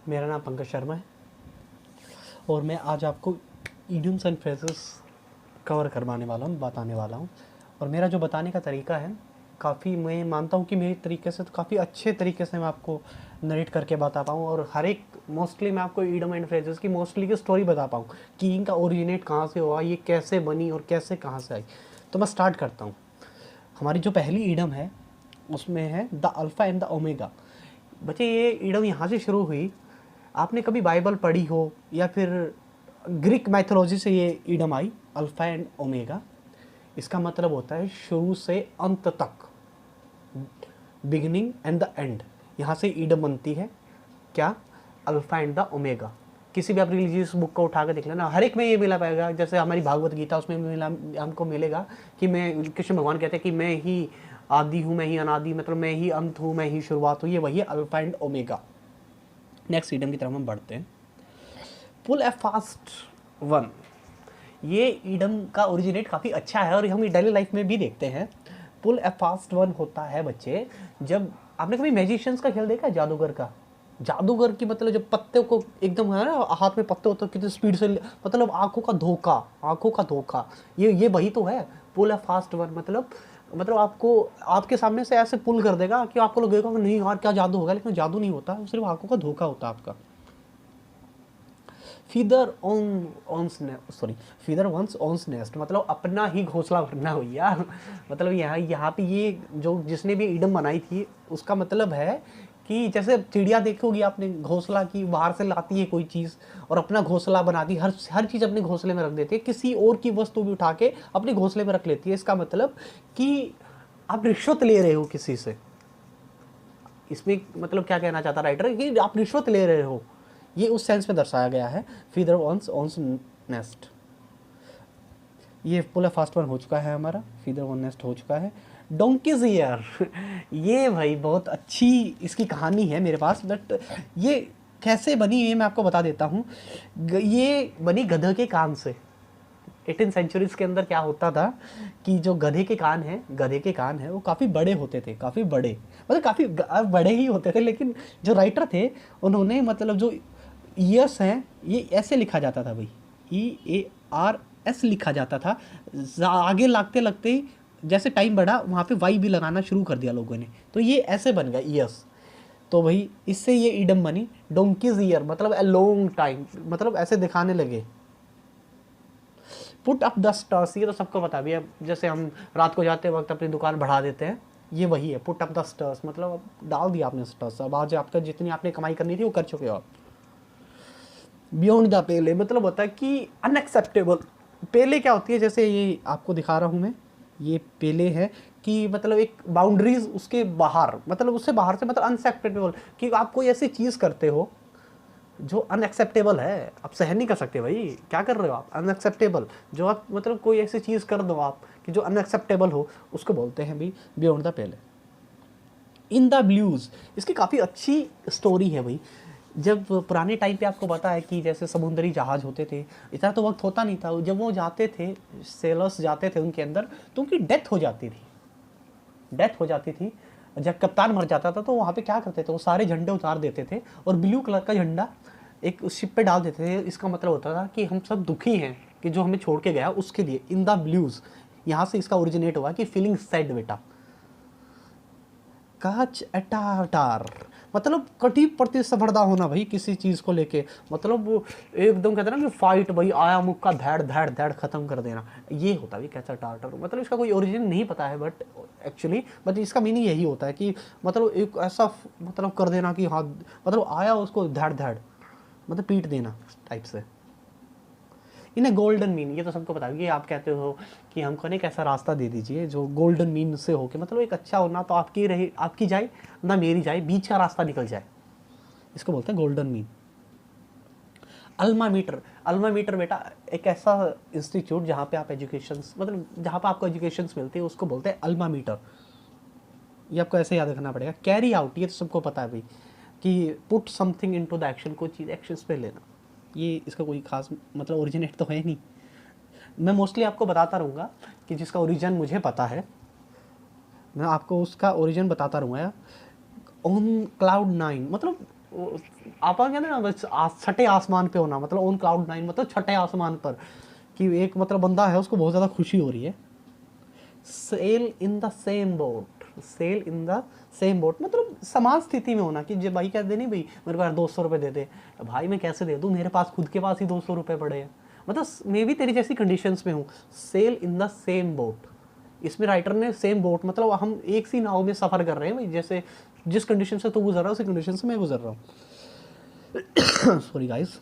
मेरा नाम पंकज शर्मा है और मैं आज आपको इडियम्स एंड फ्रेजेस कवर करवाने वाला हूँ, बताने वाला हूँ। और मेरा जो बताने का तरीका है काफ़ी, मैं मानता हूँ कि मेरे तरीके से तो काफ़ी अच्छे तरीके से मैं आपको नरेट करके बता पाऊँ और हर एक मोस्टली मैं आपको इडियम एंड फ्रेजेस की मोस्टली की स्टोरी बता पाऊँ कि इनका ओरिजिनेट कहाँ से हुआ, ये कैसे बनी और कैसे कहाँ से आई। तो मैं स्टार्ट करता हूँ। हमारी जो पहली इडियम है उसमें है the alpha and the omega. बच्चे ये इडियम यहाँ से शुरू हुई। आपने कभी बाइबल पढ़ी हो या फिर ग्रीक मैथोलॉजी से ये idiom I, alpha and omega. इसका मतलब होता है शुरू से अंत तक, बिगिनिंग एंड द एंड। यहाँ से इडियम बनती है क्या, अल्फ़ा एंड द ओमेगा। किसी भी आप रिलीजियस बुक को उठा कर देख लेना, हर एक में ये मिला पाएगा। जैसे हमारी भागवत गीता, उसमें मिला, हमको मिलेगा कि मैं, कृष्ण भगवान कहते हैं कि मैं ही आदि हूँ, मैं ही अनादि, मतलब मैं ही अंत हूँ, मैं ही शुरुआत हूँ। ये वही है alpha and omega. Next idiom की तरफ हम बढ़ते हैं। पुल ए फास्ट वन। ये इडियम का ओरिजिनेट काफ़ी अच्छा है और हम डेली लाइफ में भी देखते हैं। पुल ए फास्ट वन होता है बच्चे, जब आपने कभी मैजिशियंस का खेल देखा है, जादूगर का। जादूगर की मतलब जब पत्ते को एकदम है ना, हाथ में पत्ते होते कितनी स्पीड से, मतलब आंखों का धोखा, आंखों का धोखा, ये वही तो है पुल ए फास्ट वन। मतलब आपको आपके सामने से ऐसे पुल कर देगा कि आपको लगेगा कि नहीं यार क्या जादू होगा, लेकिन जादू नहीं होता, सिर्फ आंखों का धोखा होता है आपका। फीदर वंस ऑन्स नेस्ट, मतलब अपना ही घोंसला भरना भैया। मतलब यहाँ पे ये जो जिसने भी इडियम बनाई थी उसका मतलब है कि जैसे चिड़िया देखी होगी आपने, घोंसला की बाहर से लाती है कोई चीज़ और अपना घोंसला बनाती है, हर चीज़ अपने घोंसले में रख देती है, किसी और की वस्तु भी उठा के अपने घोंसले में रख लेती है। इसका मतलब कि आप रिश्वत ले रहे हो किसी से। इसमें मतलब क्या कहना चाहता राइटर कि आप रिश्वत ले रहे हो, ये उस सेंस में दर्शाया गया है। फीदर वंस ऑन्स नेस्ट, ये पुल फास्ट वन हो चुका है हमारा, फीदर वन नेस्ट हो चुका है। Donkey's year. ये भाई बहुत अच्छी इसकी कहानी है मेरे पास, बट ये कैसे बनी ये मैं आपको बता देता हूँ। ये बनी गधे के कान से। 18 सेंचुरीज के अंदर क्या होता था कि जो गधे के कान है वो काफ़ी बड़े होते थे, काफ़ी बड़े, मतलब काफ़ी बड़े ही होते थे। लेकिन जो राइटर थे उन्होंने मतलब जो ईयर्स हैं ये ऐसे लिखा जाता था भाई, EARS लिखा जाता था। आगे लगते लगते ही जैसे टाइम बढ़ा वहाँ पे वाई भी लगाना शुरू कर दिया लोगों ने, तो ये ऐसे बन गया ईयर्स। तो भाई इससे ये इडियम बनी डोंकीज ईयर, मतलब ए लॉन्ग टाइम, मतलब ऐसे दिखाने लगे। पुट अप द स्टर्स, ये तो सबको पता भी है, जैसे हम रात को जाते वक्त अपनी दुकान बढ़ा देते हैं, ये वही है पुट अप द स्टर्स। मतलब अब डाल दिया आपने स्टर्स, अब आज आपका जितनी आपने कमाई करनी थी वो कर चुके हो आप। बियॉन्ड द पेले, मतलब होता है कि अनएक्सेप्टेबल। पेले क्या होती है, जैसे ये आपको दिखा रहा हूँ मैं, ये पेले है कि मतलब एक बाउंड्रीज उसके बाहर, मतलब उससे बाहर से, मतलब अनएक्सेप्टेबल, कि आप कोई ऐसी चीज़ करते हो जो अनएक्सेप्टेबल है, आप सहन नहीं कर सकते भाई, क्या कर रहे हो आप, अनएक्सेप्टेबल। जो आप मतलब कोई ऐसी चीज़ कर दो आप कि जो अनएक्सेप्टेबल हो, उसको बोलते हैं भाई beyond the Pele. In the blues, इसकी काफ़ी अच्छी स्टोरी है भाई। जब पुराने टाइम पे आपको पता है कि जैसे समुद्री जहाज़ होते थे, इतना तो वक्त होता नहीं था, जब वो जाते थे, सेलर्स जाते थे उनके अंदर, तो उनकी डेथ हो जाती थी। जब कप्तान मर जाता था तो वहाँ पे क्या करते थे, वो सारे झंडे उतार देते थे और ब्लू कलर का झंडा एक शिप पे डाल देते थे। इसका मतलब होता था कि हम सब दुखी हैं कि जो हमें छोड़ के गया उसके लिए। इन द ब्लूज, यहाँ से इसका ओरिजिनेट हुआ कि फीलिंग सैड बेटा। काच अटाटार, मतलब कटी प्रतिस्पर्धा होना भाई किसी चीज़ को लेके, मतलब वो एकदम कहते हैं ना कि फाइट भाई, आया मुख का धैड़ धैड़ धैड़ खत्म कर देना, ये होता है कैसा टाटर। मतलब इसका कोई ओरिजिन नहीं पता है बट इसका मीनिंग यही होता है कि मतलब एक ऐसा मतलब कर देना कि हाँ, मतलब आया उसको धैड़ धैड़, मतलब पीट देना टाइप से। इन्हें गोल्डन मीन, ये तो सबको पता है कि आप कहते हो कि हमको एक ऐसा रास्ता दे दीजिए जो गोल्डन मीन से हो के, मतलब एक अच्छा होना तो आपकी रहे, आपकी जाए ना मेरी जाए, बीच का रास्ता निकल जाए, इसको बोलते हैं गोल्डन मीन। अल्मा मीटर बेटा एक ऐसा इंस्टीट्यूट जहाँ पे आप एजुकेशन, मतलब जहाँ पे आपको एजुकेशन मिलती है, उसको बोलते हैं अल्मा मीटर। ये आपको ऐसे याद रखना पड़ेगा। कैरी आउट, ये तो सबको पता है भाई कि put something into the action, कोई चीज़ एक्शंस पे लेना, ये इसका कोई खास मतलब ओरिजिनेट तो है नहीं। मैं मोस्टली आपको बताता रहूँगा कि जिसका ओरिजिन मुझे पता है, मैं आपको उसका ओरिजिन बताता रहूँगा। ऑन क्लाउड 9, मतलब आप कहते हैं ना बस छठे आसमान पे होना, मतलब ऑन क्लाउड नाइन, मतलब छठे आसमान पर, कि एक मतलब बंदा है उसको बहुत ज़्यादा खुशी हो रही है। Sail in the same boat, sail in the same boat मतलब समान स्थिति में होना, कि जब भाई कहते नहीं भाई मेरे पास 200 रुपये दे दे, भाई मैं कैसे दे दूँ, मेरे पास खुद के पास ही 200 रुपये पड़े हैं, मतलब मैं भी तेरी जैसी कंडीशंस में हूँ। Sail in the same boat, इसमें राइटर ने सेम बोट मतलब हम एक सी नाव में सफ़र कर रहे हैं भाई, जैसे जिस कंडीशन से तू गुजर रहा है उसी कंडीशन से मैं गुजर रहा हूँ। Sorry guys.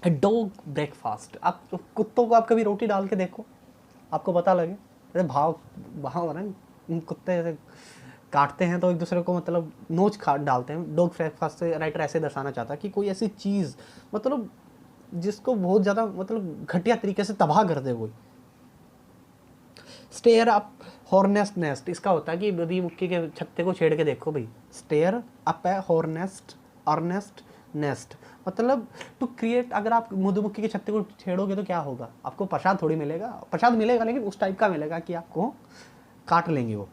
डॉग ब्रेकफास्ट, आप कुत्तों को आप कभी रोटी डाल के देखो, आपको पता लगे, अरे भाव भाव ना, कुत्ते ऐसे काटते हैं तो एक दूसरे को मतलब नोच खा डालते हैं। डॉग ब्रेकफास्ट से राइटर ऐसे दर्शाना चाहता है कि कोई ऐसी चीज़ मतलब जिसको बहुत ज़्यादा मतलब घटिया तरीके से तबाह कर दे कोई। स्टेयर अप हॉर्नेस्ट नेस्ट, इसका होता है कि मधुमक्खी के छत्ते को छेड़ के देखो भाई। स्टेयर अप है हॉर्नेस्ट अर्नेस्ट नेस्ट, मतलब टू क्रिएट, अगर आप मधुमक्खी के छत्ते को छेड़ोगे तो क्या होगा, आपको प्रसाद थोड़ी मिलेगा, प्रसाद मिलेगा लेकिन उस टाइप का मिलेगा कि आपको काट लेंगे वो।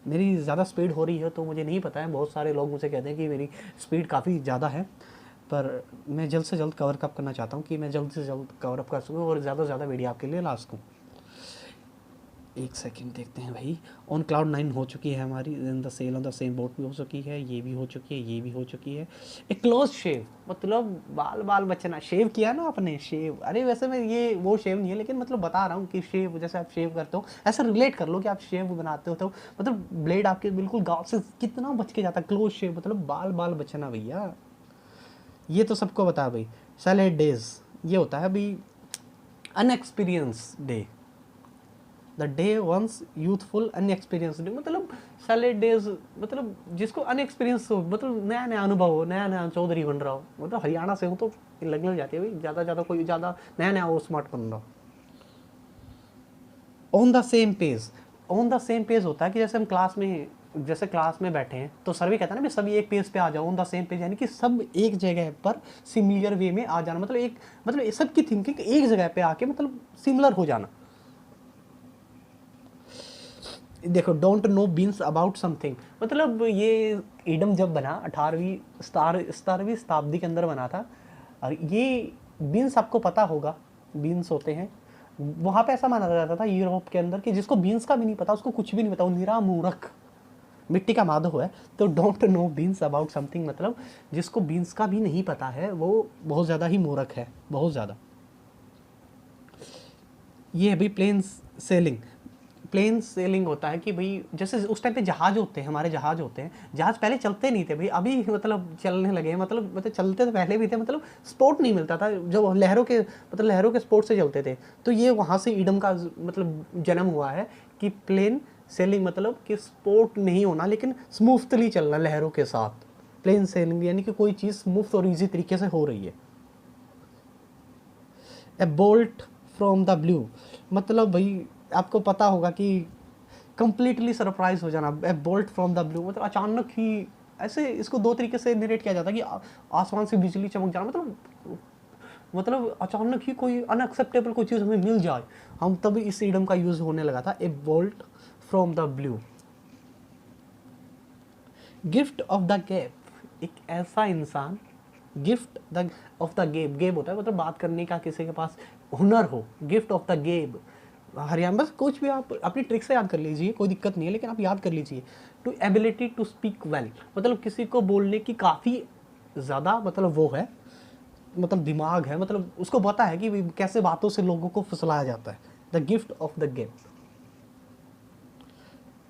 मेरी ज़्यादा स्पीड हो रही है तो मुझे नहीं पता है, बहुत सारे लोग मुझे कहते हैं कि मेरी स्पीड काफ़ी ज़्यादा है, पर मैं जल्द से जल्द कवर अप करना चाहता हूँ कि मैं जल्द से जल्द कवर अप कर सकूँ और ज़्यादा से ज़्यादा वीडियो आपके लिए ला सकूँ। एक सेकंड देखते हैं भाई। ऑन क्लाउड नाइन हो चुकी है हमारी, in the sail on the same boat भी हो चुकी है, ये भी हो चुकी है, ये भी हो चुकी है। एक क्लोज शेव मतलब बाल बाल बचना, शेव किया ना आपने, शेव, अरे वैसे मैं ये वो शेव नहीं है लेकिन मतलब बता रहा हूँ कि शेव जैसे आप शेव करते हो ऐसा रिलेट कर लो कि आप शेव बनाते हो तो मतलब ब्लेड आपके बिल्कुल गाँव से कितना बच के जाता है। क्लोज शेव मतलब बाल बाल बचना भैया, ये तो सबको बता भाई। सैलेड डेज, ये होता है भाई unexperience day, the day once youthful unexperience day, मतलब सैलेड डेज मतलब जिसको अनएक्सपीरियंस हो, मतलब नया नया अनुभव हो, नया नया चौधरी बन रहा हो, मतलब हरियाणा से हूँ तो लगने लग जाती है भाई, ज़्यादा कोई ज़्यादा नया नया वो स्मार्ट बन रहा हो। On the same page, on the same page होता है कि जैसे हम क्लास में बैठे हैं तो सर भी कहता है ना सभी एक पेज पे आ जाओ, ऑन द सेम पेज, यानी कि सब एक जगह पर सिमिलर वे में आ जाना, मतलब सबकी थिंकिंग एक जगह पे आके मतलब सिमिलर हो जाना। देखो don't know beans about something, मतलब ये ईडम जब बना 17वीं शताब्दी के अंदर बना था, और ये बीन्स आपको पता होगा, बीन्स होते हैं वहाँ पे, ऐसा माना जाता था यूरोप के अंदर कि जिसको बीन्स का भी नहीं पता उसको कुछ भी नहीं पता, वो निरा मूर्ख मिट्टी का माधव है। तो don't know beans about something मतलब जिसको बीन्स का भी नहीं पता है वो बहुत ज़्यादा ही मूर्ख है, बहुत ज़्यादा। ये है भाई प्लेन सेलिंग। प्लेन सेलिंग होता है कि भाई जैसे उस टाइम पे जहाज होते हैं, हमारे जहाज होते हैं, जहाज पहले चलते नहीं थे भाई, अभी मतलब चलने लगे, मतलब चलते तो पहले भी थे, मतलब स्पोर्ट नहीं मिलता था, जो लहरों के स्पोर्ट से चलते थे, तो ये वहाँ से ईडम का मतलब जन्म हुआ है कि प्लेन सेलिंग मतलब कि स्पोर्ट नहीं होना लेकिन स्मूथली चलना लहरों के साथ। प्लेन सेलिंग यानी कि कोई चीज़ स्मूथ और ईजी तरीके से हो रही है। ए बोल्ट फ्रॉम द ब्लू, मतलब भाई आपको पता होगा कि कंप्लीटली सरप्राइज हो जाना। ए बोल्ट फ्रॉम द ब्लू मतलब अचानक ही, ऐसे इसको दो तरीके से नरेट किया जाता है कि आसमान से बिजली चमक जाना, मतलब अचानक ही कोई अनएक्सेप्टेबल कोई चीज़ हमें मिल जाए, हम तभी इस इडम का यूज़ होने लगा था, ए bolt from the blue. Gift of the gap, एक ऐसा इंसान, गिफ्ट द ऑफ द गेब, गेब होता है मतलब बात करने का, किसी के पास हुनर हो, गिफ्ट ऑफ द गेब। हरियाणा बस कुछ भी आप अपनी ट्रिक से याद कर लीजिए, कोई दिक्कत नहीं है, लेकिन आप याद कर लीजिए। To ability to speak well, मतलब किसी को बोलने की काफ़ी ज़्यादा मतलब वो है, मतलब दिमाग है, मतलब उसको पता है कि कैसे बातों से लोगों को फुसलाया जाता है। The gift of the gab.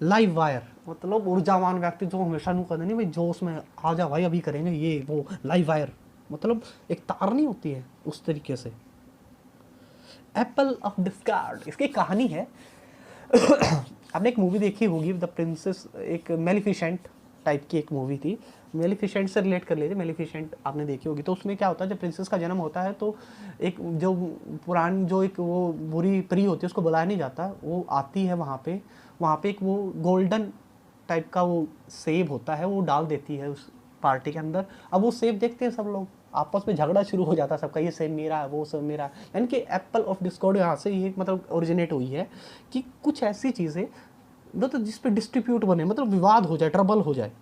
Live wire मतलब ऊर्जावान व्यक्ति जो हमेशा नहीं करते नहीं भाई जोश में आ जा भाई अभी करेंगे ये वो, लाइव वायर मतलब एक तार नहीं होती है उस तरीके से। एप्पल ऑफ डिस्कार्ड, इसकी कहानी है आपने एक मूवी देखी होगी द प्रिंसेस, एक मेलिफिसेंट टाइप की एक मूवी थी, मेलिफिसेंट से रिलेट कर लेते, मेलिफिसेंट आपने देखी होगी। तो उसमें क्या होता है जब प्रिंसेस का जन्म होता है तो एक जो पुरानी जो एक वो बुरी परी होती है उसको बुलाया नहीं जाता, वो आती है वहाँ पे एक वो गोल्डन टाइप का वो सेब होता है, वो डाल देती है उस पार्टी के अंदर। अब वो सेब देखते हैं सब लोग, आपस में झगड़ा शुरू हो जाता है सबका, ये सेब मेरा है वो सेब मेरा है, यानी कि एप्पल ऑफ डिस्कॉर्ड यहाँ से ये मतलब ओरिजिनेट हुई है कि कुछ ऐसी चीज़ें मतलब जिस पे डिस्ट्रीब्यूट बने, मतलब विवाद हो जाए, ट्रबल हो जाए।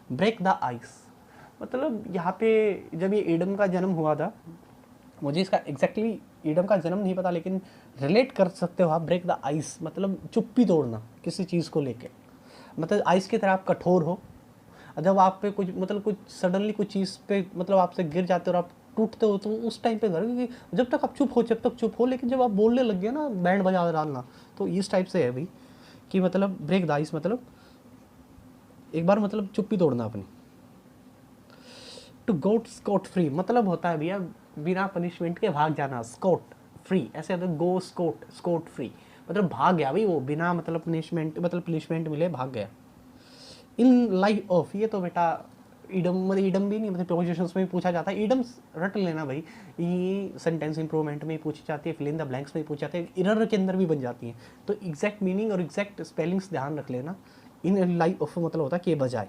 ब्रेक द आइस, मतलब यहाँ पे जब ये ईडम का जन्म हुआ था, मुझे इसका एग्जैक्टली ईडम का जन्म नहीं पता, लेकिन रिलेट कर सकते हो आप। ब्रेक द आइस मतलब चुप्पी तोड़ना किसी चीज़ को लेके, मतलब आइस की तरह आप कठोर हो। जब आप पे कुछ मतलब कुछ सडनली कुछ चीज़ पे मतलब आपसे गिर जाते हो और आप टूटते हो, तो उस टाइम पे करो, क्योंकि जब तक आप चुप हो जब तक चुप हो, लेकिन जब आप बोलने लग गए ना बैंड बजा डालना, तो इस टाइप से है भाई कि मतलब ब्रेक द आइस मतलब एक बार मतलब चुप्पी तोड़ना अपनी। टू गोट स्कॉट फ्री मतलब होता है भैया बिना पनिशमेंट के भाग जाना, स्कॉट फ्री ऐसे होता है, गो स्कॉट, स्कॉट फ्री मतलब भाग गया भाई वो, बिना मतलब पनिशमेंट मिले भाग गया। इन लाइफ ऑफ, ये तो बेटा ईडम मतलब ईडम भी नहीं, मतलब प्रोपोजिशंस में भी पूछा जाता है, ईडम्स रट लेना भाई, ये सेंटेंस इंप्रूवमेंट में पूछी जाती है, फिल इन द ब्लैंक्स में पूछी जाती है, इरर के अंदर भी बन जाती हैं, तो एग्जैक्ट मीनिंग और एग्जैक्ट स्पेलिंग्स ध्यान रख लेना। इन लाइफ ऑफ मतलब होता है के बजाय।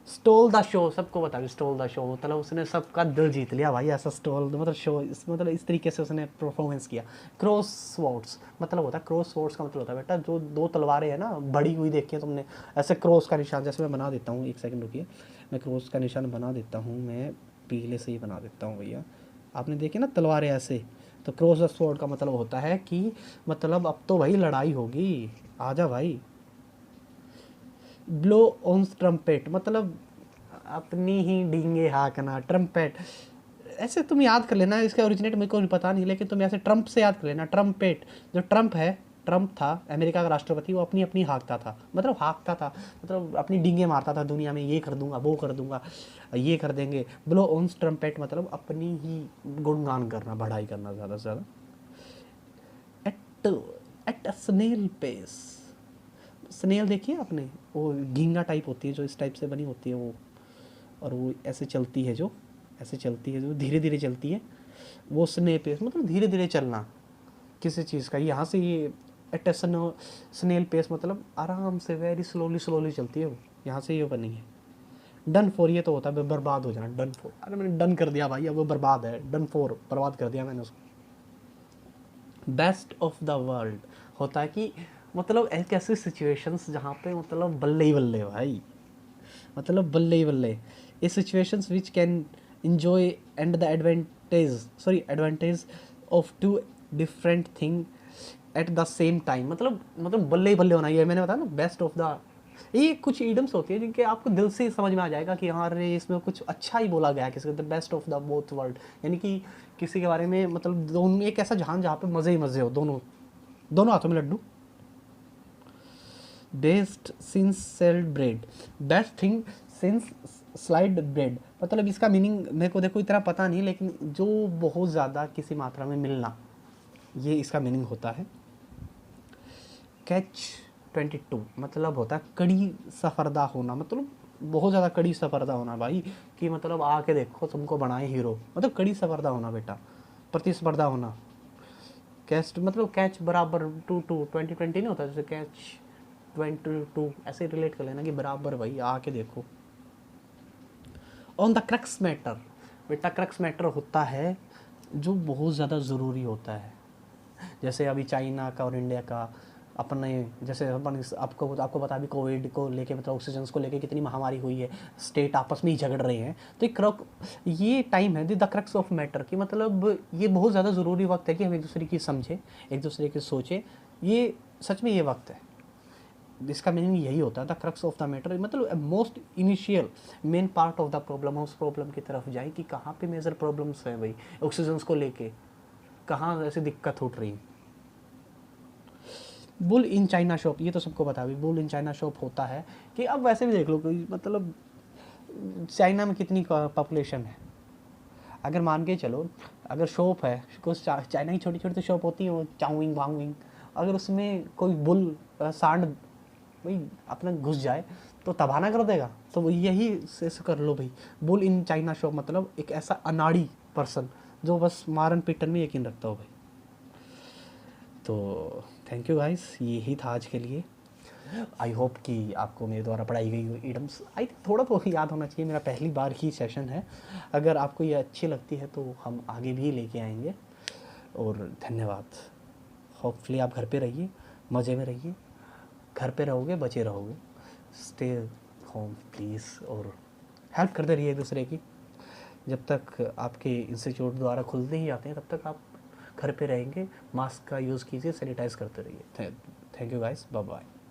स्टोल द शो, सबको बता भी स्टोल द शो मतलब उसने सबका दिल जीत लिया भाई, ऐसा स्टोल मतलब शो मतलब इस तरीके से उसने परफॉर्मेंस किया। क्रॉस स्वॉर्ड्स मतलब होता है, क्रॉस स्वॉर्ड्स का मतलब होता है बेटा जो दो तलवारें हैं ना बड़ी हुई देखी है तुमने, ऐसे क्रॉस का निशान, जैसे मैं बना देता हूँ, एक सेकंड रुकिए, मैं क्रॉस का निशान बना देता हूँ, मैं पीले से ही बना देता हूँ भैया, आपने देखे ना तलवारें ऐसे, तो क्रॉस द स्वॉर्ड का मतलब होता है कि मतलब अब तो भाई लड़ाई होगी, आजा भाई। ब्लो ऑन ट्रम्पेट मतलब अपनी ही डींगे हाँकना, ट्रम्पेट ऐसे तुम याद कर लेना, इसका ओरिजिनेट मेरे को पता नहीं, लेकिन तुम ऐसे ट्रम्प से याद कर लेना, ट्रम्पेट। जो ट्रम्प है, ट्रम्प था अमेरिका का राष्ट्रपति, वो अपनी अपनी हाँकता था, मतलब हाँकता था मतलब अपनी डींगे मारता था दुनिया में, ये कर दूंगा वो कर दूंगा ये कर देंगे। ब्लो ऑन ट्रम्पेट मतलब अपनी ही गुणगान करना, बढ़ाई करना ज़्यादा से ज़्यादा। At at a snail pace, snail देखिए आपने, वो घींगा टाइप होती है जो इस टाइप से बनी होती है वो, और वो ऐसे चलती है जो, ऐसे चलती है जो धीरे धीरे चलती है, वो स्ने पेस मतलब धीरे धीरे चलना किसी चीज़ का। यहाँ से ये एट स्नेल पेस मतलब आराम से वेरी स्लोली स्लोली चलती है वो, यहाँ से ये बनी है। डन फॉर ये तो होता है बर्बाद हो जाना, डन फॉर, अरे मैंने डन कर दिया भाई अब वो बर्बाद है, डन फॉर बर्बाद कर दिया मैंने उसको। बेस्ट ऑफ द वर्ल्ड होता है कि मतलब एक ऐसी सिचुएशंस जहाँ पे मतलब बल्ले ही बल्ले भाई, मतलब बल्ले ही बल्ले, a situations which can enjoy and the advantage of two different thing at the same time, मतलब बल्ले ही बल्ले होना, ये मैंने बताया ना बेस्ट ऑफ द। ये कुछ ईडम्स होती है जिनके आपको दिल से समझ में आ जाएगा कि हाँ अरे इसमें कुछ अच्छा ही बोला गया है, किसी the best of the both world, यानी कि किसी के बारे में मतलब दोनों एक ऐसा जहान जहाँ पे मज़े ही मज़े हो, दोनों दोनों हाथों में लड्डू। Best since sliced bread, best thing since sliced bread मतलब इसका मीनिंग मेरे को देखो इतना पता नहीं, लेकिन जो बहुत ज़्यादा किसी मात्रा में मिलना, ये इसका मीनिंग होता है। कैच 22 मतलब होता है कड़ी सफरदा होना, मतलब बहुत ज़्यादा कड़ी सफरदा होना भाई, कि मतलब आके देखो तुमको बनाए हीरो, मतलब कड़ी सफरदा होना बेटा, प्रतिस्पर्धा होना। कैच मतलब कैच बराबर टू 2020 नहीं होता, जैसे कैच 22 ऐसे रिलेट कर लेना कि बराबर भाई आके देखो। ऑन द क्रक्स मैटर बेटा, क्रक्स मैटर होता है जो बहुत ज़्यादा ज़रूरी होता है, जैसे अभी चाइना का और इंडिया का अपने, जैसे अपन आपको आपको पता भी कोविड को लेके मतलब ऑक्सीजन को लेके कितनी महामारी हुई है, स्टेट आपस में ही झगड़ रहे हैं, तो ये टाइम है द क्रक्स ऑफ मैटर की, मतलब ये बहुत ज़्यादा ज़रूरी वक्त है कि हम एक दूसरे की समझें, एक दूसरे की सोचें, ये सच में ये वक्त है। इसका मीनिंग यही होता है the crux of the matter, मतलब most initial main part of the problem, उस प्रॉब्लम की तरफ जाए कि कहाँ पे मेजर प्रॉब्लम्स हैं भाई ऑक्सीजन को लेके, कहाँ ऐसे दिक्कत उठ रही है। बुल इन चाइना शॉप, ये तो सबको पता है, बुल इन चाइना शॉप होता है कि अब वैसे भी देख लो कि मतलब चाइना में कितनी पॉपुलेशन है, अगर मान के चलो अगर शॉप है कुछ चाइना की छोटी छोटी शॉप होती है वो चाउमिंग वाउमिंग, अगर उसमें कोई बुल सांड भाई अपना घुस जाए तो तबाह ना कर देगा, तो वो यही से कर लो भाई। बुल इन चाइना शॉप मतलब एक ऐसा अनाड़ी पर्सन जो बस मारन पीटन में यकीन रखता हो भाई। तो थैंक यू गाइस, यही था आज के लिए। आई होप कि आपको मेरे द्वारा पढ़ाई गई हुई ईडम्स आई थिंक थोड़ा तो याद होना चाहिए, मेरा पहली बार ही सेशन है, अगर आपको ये अच्छी लगती है तो हम आगे भी लेके आएंगे। और धन्यवाद। होपफुली आप घर पे रहिए, मज़े में रहिए, घर पे रहोगे बचे रहोगे, स्टे होम प्लीज़, और हेल्प करते रहिए एक दूसरे की। जब तक आपके इंस्टीट्यूट द्वारा खुलते ही आते हैं तब तक आप घर पे रहेंगे, मास्क का यूज़ कीजिए, सैनिटाइज करते रहिए। Thank you guys, bye bye.